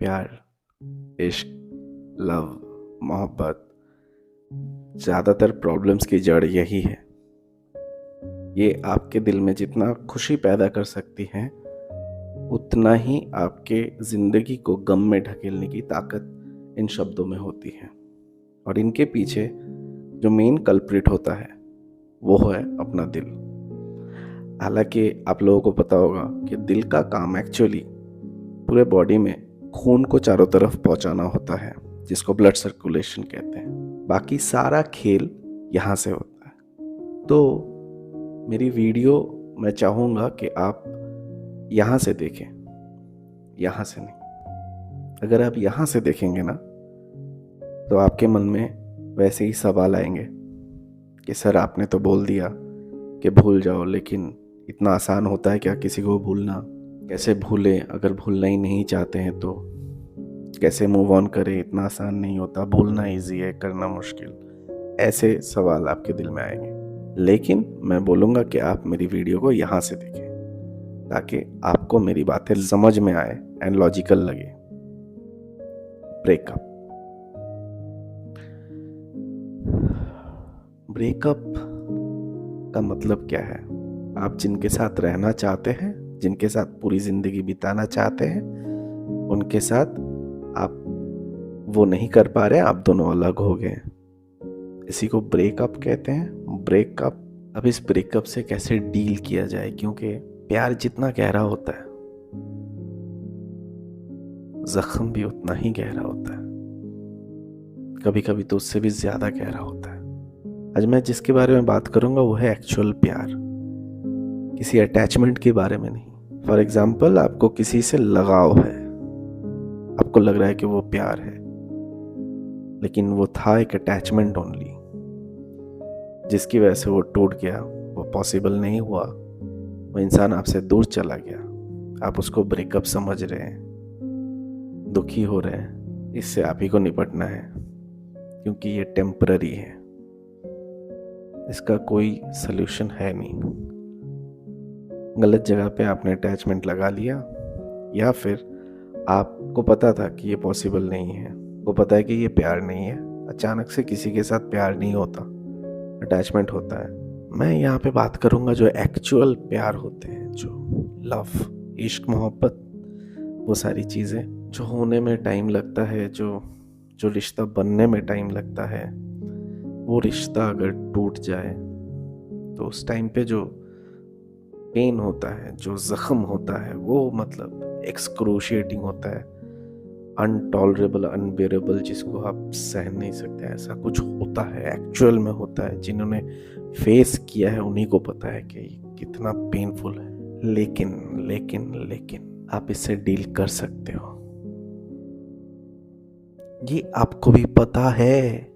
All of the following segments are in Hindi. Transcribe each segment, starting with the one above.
प्यार, इश्क, लव, मोहब्बत, ज़्यादातर प्रॉब्लम्स की जड़ यही है। ये आपके दिल में जितना खुशी पैदा कर सकती हैं, उतना ही आपके ज़िंदगी को गम में ढकेलने की ताकत इन शब्दों में होती है। और इनके पीछे जो मेन कल्प्रिट होता है वो है अपना दिल। हालांकि आप लोगों को पता होगा कि दिल का काम एक्चुअली पूरे बॉडी में खून को चारों तरफ पहुंचाना होता है, जिसको ब्लड सर्कुलेशन कहते हैं। बाकी सारा खेल यहाँ से होता है। तो मेरी वीडियो मैं चाहूँगा कि आप यहाँ से देखें, यहाँ से नहीं। अगर आप यहाँ से देखेंगे ना, तो आपके मन में वैसे ही सवाल आएंगे कि सर आपने तो बोल दिया कि भूल जाओ, लेकिन इतना आसान होता है क्या किसी को भूलना? कैसे भूलें? अगर भूलना ही नहीं चाहते हैं तो कैसे मूव ऑन करें? इतना आसान नहीं होता, भूलना इजी है, करना मुश्किल। ऐसे सवाल आपके दिल में आएंगे। लेकिन मैं बोलूँगा कि आप मेरी वीडियो को यहाँ से देखें, ताकि आपको मेरी बातें समझ में आए एंड लॉजिकल लगे। ब्रेकअप का मतलब क्या है? आप जिनके साथ रहना चाहते हैं, जिनके साथ पूरी जिंदगी बिताना चाहते हैं, उनके साथ आप वो नहीं कर पा रहे, आप दोनों अलग हो गए। इसी को ब्रेकअप कहते हैं। ब्रेकअप। अब इस ब्रेकअप से कैसे डील किया जाए, क्योंकि प्यार जितना गहरा होता है, जख्म भी उतना ही गहरा होता है, कभी कभी तो उससे भी ज्यादा गहरा होता है। आज मैं जिसके बारे में बात करूंगा वो है एक्चुअल प्यार, किसी अटैचमेंट के बारे में नहीं। फॉर एग्जाम्पल, आपको किसी से लगाव है, आपको लग रहा है कि वो प्यार है, लेकिन वो था एक अटैचमेंट ओनली, जिसकी वजह से वो टूट गया, वो पॉसिबल नहीं हुआ, वो इंसान आपसे दूर चला गया। आप उसको ब्रेकअप समझ रहे हैं, दुखी हो रहे हैं। इससे आप ही को निपटना है, क्योंकि ये टेम्पररी है, इसका कोई सल्यूशन है नहीं। गलत जगह पे आपने अटैचमेंट लगा लिया, या फिर आपको पता था कि ये पॉसिबल नहीं है, वो पता है कि ये प्यार नहीं है, अचानक से किसी के साथ प्यार नहीं होता, अटैचमेंट होता है। मैं यहाँ पे बात करूँगा जो एक्चुअल प्यार होते हैं, जो लव, इश्क, मोहब्बत, वो सारी चीज़ें जो होने में टाइम लगता है, जो रिश्ता बनने में टाइम लगता है। वो रिश्ता अगर टूट जाए तो उस टाइम पे जो पेन होता है, जो जख्म होता है, वो मतलब एक्सक्रूशिएटिंग होता है, अनटॉलरेबल, अनबेरेबल, जिसको आप सहन नहीं सकते। ऐसा कुछ होता है, एक्चुअल में होता है। जिन्होंने फेस किया है उन्हीं को पता है कि कितना पेनफुल है। लेकिन आप इससे डील कर सकते हो, ये आपको भी पता है,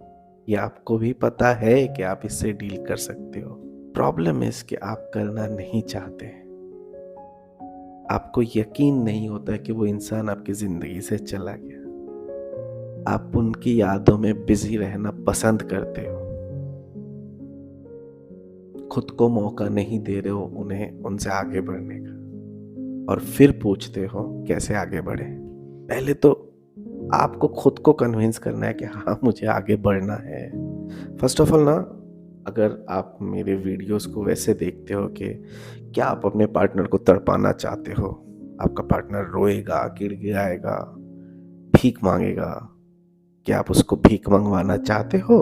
ये आपको भी पता है कि आप इससे डील कर सकते हो। प्रॉब्लम इस कि आप करना नहीं चाहते, आपको यकीन नहीं होता कि वो इंसान आपकी जिंदगी से चला गया। आप उनकी यादों में बिजी रहना पसंद करते हो, खुद को मौका नहीं दे रहे हो उन्हें उनसे आगे बढ़ने का, और फिर पूछते हो कैसे आगे बढ़े। पहले तो आपको खुद को कन्विंस करना है कि हाँ, मुझे आगे बढ़ना है। फर्स्ट ऑफ ऑल ना, अगर आप मेरे वीडियोस को वैसे देखते हो कि क्या आप अपने पार्टनर को तड़पाना चाहते हो, आपका पार्टनर रोएगा, गिड़गिड़ाएगा, भीख मांगेगा, क्या आप उसको भीख मंगवाना चाहते हो?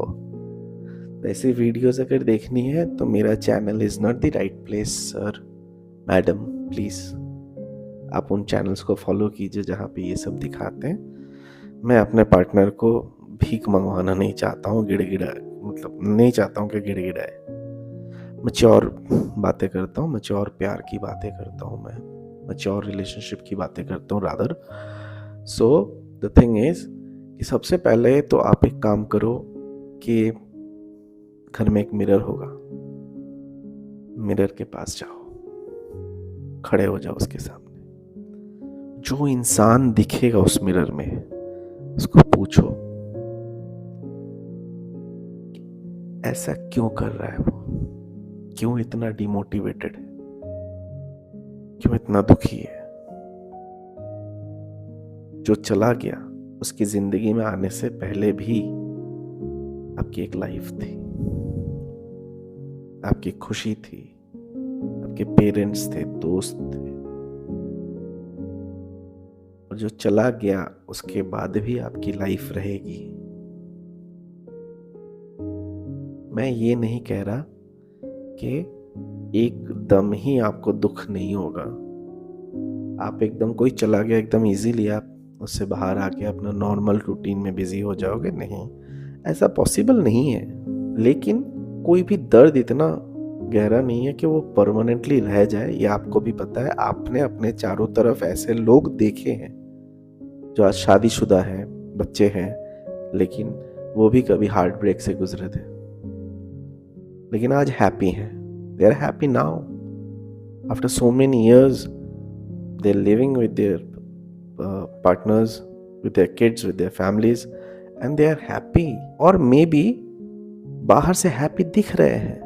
वैसे वीडियोस अगर देखनी है तो मेरा channel is not the right place sir, madam, please आप उन चैनल्स को फॉलो कीजिए जहाँ पे ये सब दिखाते हैं। मैं अपने पार्टनर को भीख मंगवाना नहीं चाहता हूँ, गिड़गिड़ा, मतलब नहीं चाहता हूँ कि गिड़गिड़ाए। मैच्योर बातें करता हूँ, मैच्योर प्यार की बातें करता हूँ, मैं मैच्योर रिलेशनशिप की बातें करता हूँ rather. So the thing is कि सबसे पहले तो आप एक काम करो कि घर में एक मिरर होगा, मिरर के पास जाओ, खड़े हो जाओ उसके सामने। जो इंसान दिखेगा उस मिरर में, उसको पूछो ऐसा क्यों कर रहा है वो, क्यों इतना डिमोटिवेटेड है, क्यों इतना दुखी है, जो चला गया उसकी जिंदगी में आने से पहले भी आपकी एक लाइफ थी, आपकी खुशी थी, आपके पेरेंट्स थे, दोस्त थे, और जो चला गया उसके बाद भी आपकी लाइफ रहेगी। मैं ये नहीं कह रहा कि एकदम ही आपको दुख नहीं होगा, आप एकदम कोई चला गया एकदम इजीली आप उससे बाहर आके अपना नॉर्मल रूटीन में बिजी हो जाओगे, नहीं, ऐसा पॉसिबल नहीं है। लेकिन कोई भी दर्द इतना गहरा नहीं है कि वो परमानेंटली रह जाए। ये आपको भी पता है, आपने अपने चारों तरफ ऐसे लोग देखे हैं जो आज शादीशुदा हैं, बच्चे हैं, लेकिन वो भी कभी हार्ट ब्रेक से गुजरे थे, लेकिन आज हैप्पी हैं। They are happy now after so many years. They are living with their partners, with their kids, with their families, and they are happy। और मे बी बाहर से हैप्पी दिख रहे हैं,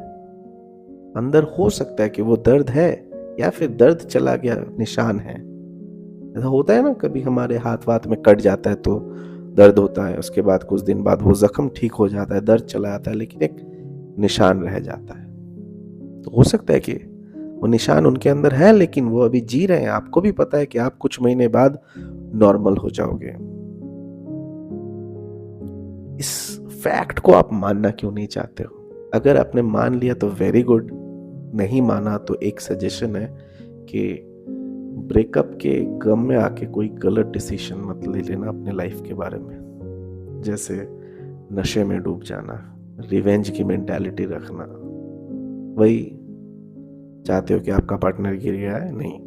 अंदर हो सकता है कि वो दर्द है या फिर दर्द चला गया निशान है। ऐसा होता है ना, कभी हमारे हाथ वाथ में कट जाता है तो दर्द होता है, उसके बाद कुछ दिन बाद वो जख्म ठीक हो जाता है, दर्द चला जाता है, लेकिन एक निशान रह जाता है। तो हो सकता है कि वो निशान उनके अंदर है, लेकिन वो अभी जी रहे हैं। आपको भी पता है कि आप कुछ महीने बाद नॉर्मल हो जाओगे। इस फैक्ट को आप मानना क्यों नहीं चाहते हो? अगर आपने मान लिया तो वेरी गुड, नहीं माना तो एक सजेशन है कि ब्रेकअप के गम में आके कोई गलत डिसीजन मत ले लेना अपने लाइफ के बारे में। जैसे नशे में डूब जाना, रिवेंज की मेंटालिटी रखना। वही चाहते हो कि आपका पार्टनर गिर गया है, नहीं,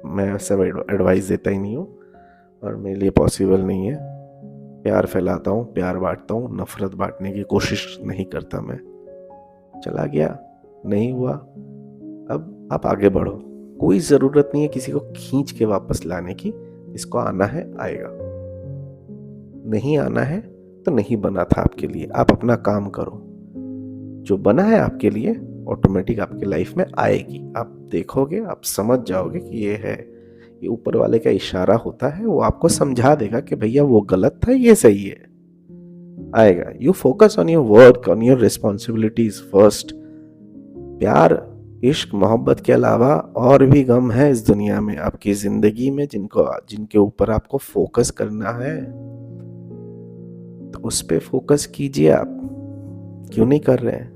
मैं ऐसा एडवाइस देता ही नहीं हूँ और मेरे लिए पॉसिबल नहीं है। प्यार फैलाता हूँ, प्यार बांटता हूँ, नफरत बांटने की कोशिश नहीं करता मैं। चला गया, नहीं हुआ, अब आप आगे बढ़ो। कोई ज़रूरत नहीं है किसी को खींच के वापस लाने की। इसको आना है आएगा, नहीं आना है तो नहीं बना था आपके लिए। आप अपना काम करो, जो बना है आपके लिए ऑटोमेटिक आपके लाइफ में आएगी। आप देखोगे, आप समझ जाओगे कि ये है, ये ऊपर वाले का इशारा होता है, वो आपको समझा देगा कि भैया वो गलत था, ये सही है, आएगा। You focus on your work, on your responsibilities first. प्यार, इश्क, मोहब्बत के अलावा और भी गम है इस दुनिया में, आपकी जिंदगी में, जिनके ऊपर आपको फोकस करना है, तो उस पे फोकस कीजिए। आप क्यों नहीं कर रहे हैं?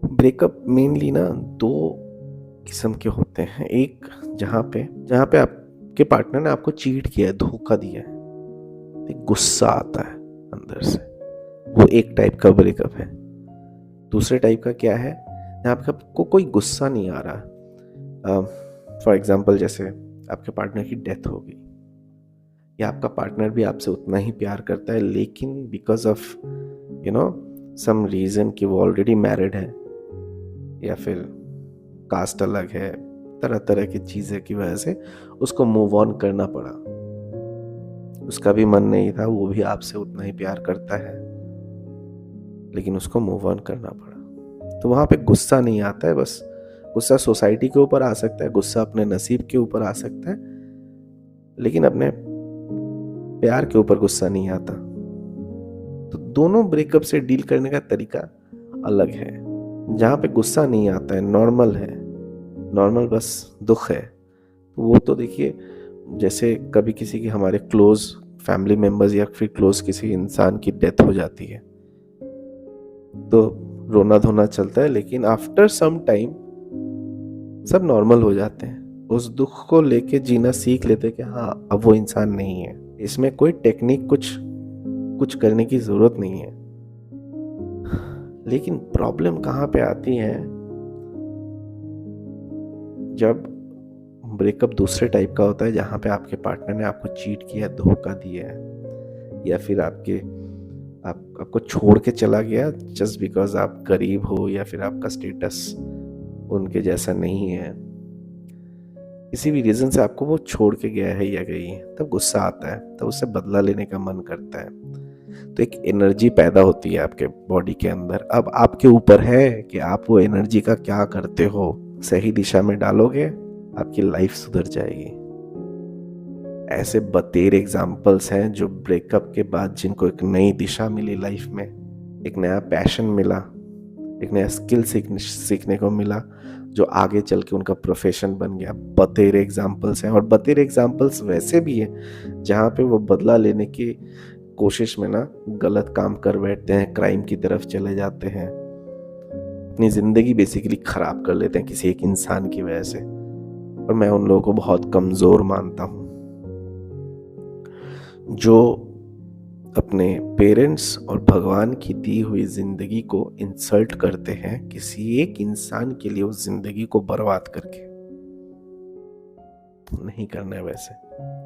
ब्रेकअप मेनली ना दो किस्म के होते हैं। एक जहाँ पे आपके पार्टनर ने आपको चीट किया है, धोखा दिया है, एक गुस्सा आता है अंदर से, वो एक टाइप का ब्रेकअप है। दूसरे टाइप का क्या है, जहाँ पे आपको कोई गुस्सा नहीं आ रहा। फॉर एग्जाम्पल, जैसे आपके पार्टनर की डेथ हो गई, या आपका पार्टनर भी आपसे उतना ही प्यार करता है, लेकिन बिकॉज ऑफ सम रीजन कि वो ऑलरेडी मैरिड है या फिर कास्ट अलग है, तरह तरह की चीज़ें की वजह से उसको मूव ऑन करना पड़ा। उसका भी मन नहीं था, वो भी आपसे उतना ही प्यार करता है, लेकिन उसको मूव ऑन करना पड़ा। तो वहाँ पे गुस्सा नहीं आता है, बस गुस्सा सोसाइटी के ऊपर आ सकता है, गुस्सा अपने नसीब के ऊपर आ सकता है, लेकिन अपने प्यार के ऊपर गुस्सा नहीं आता। तो दोनों ब्रेकअप से डील करने का तरीका अलग है। जहाँ पे गुस्सा नहीं आता है, नॉर्मल है, नॉर्मल बस दुख है, तो वो तो देखिए, जैसे कभी किसी की, हमारे क्लोज फैमिली मेंबर्स या फिर क्लोज किसी इंसान की डेथ हो जाती है तो रोना धोना चलता है, लेकिन आफ्टर सम टाइम सब नॉर्मल हो जाते हैं। उस दुख को लेके जीना सीख लेते हैं कि हाँ, अब वो इंसान नहीं है। इसमें कोई टेक्निक कुछ करने की जरूरत नहीं है। लेकिन प्रॉब्लम कहाँ पे आती है, जब ब्रेकअप दूसरे टाइप का होता है, जहाँ पे आपके पार्टनर ने आपको चीट किया, धोखा दिया है, या फिर आपको छोड़ के चला गया जस्ट बिकॉज आप गरीब हो, या फिर आपका स्टेटस उनके जैसा नहीं है, किसी भी रीजन से आपको वो छोड़ के गया है या गई है, तब गुस्सा आता है, तब उससे बदला लेने का मन करता है। तो एक एनर्जी पैदा होती है आपके बॉडी के अंदर। अब आपके ऊपर है कि आप वो एनर्जी का क्या करते हो। सही दिशा में डालोगे, आपकी लाइफ सुधर जाएगी। ऐसे बतेर एग्जाम्पल्स हैं जो ब्रेकअप के बाद जिनको एक नई दिशा मिली लाइफ में, एक नया पैशन मिला, एक नया स्किल सीखने को मिला, जो आगे चल के उनका प्रोफेशन बन गया। बतेरे एग्जाम्पल्स हैं, और बतेरे एग्जाम्पल्स वैसे भी हैं जहाँ पे वो बदला लेने की कोशिश में ना गलत काम कर बैठते हैं, क्राइम की तरफ चले जाते हैं, अपनी ज़िंदगी बेसिकली ख़राब कर लेते हैं किसी एक इंसान की वजह से। और मैं उन लोगों को बहुत कमज़ोर मानता हूँ जो अपने पेरेंट्स और भगवान की दी हुई ज़िंदगी को इंसल्ट करते हैं किसी एक इंसान के लिए उस ज़िंदगी को बर्बाद करके। नहीं करना है वैसे,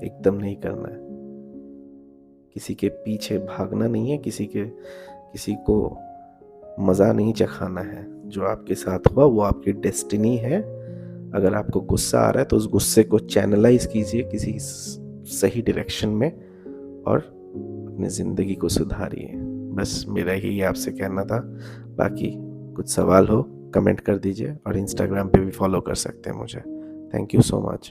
एकदम नहीं करना है। किसी के पीछे भागना नहीं है, किसी को मज़ा नहीं चखाना है। जो आपके साथ हुआ वो आपकी डेस्टिनी है। अगर आपको गुस्सा आ रहा है तो उस गुस्से को चैनलाइज कीजिए किसी सही डायरेक्शन में और अपनी ज़िंदगी को सुधारिए। बस मेरा यही आपसे कहना था। बाकी कुछ सवाल हो कमेंट कर दीजिए, और इंस्टाग्राम पे भी फॉलो कर सकते हैं मुझे। Thank you so much.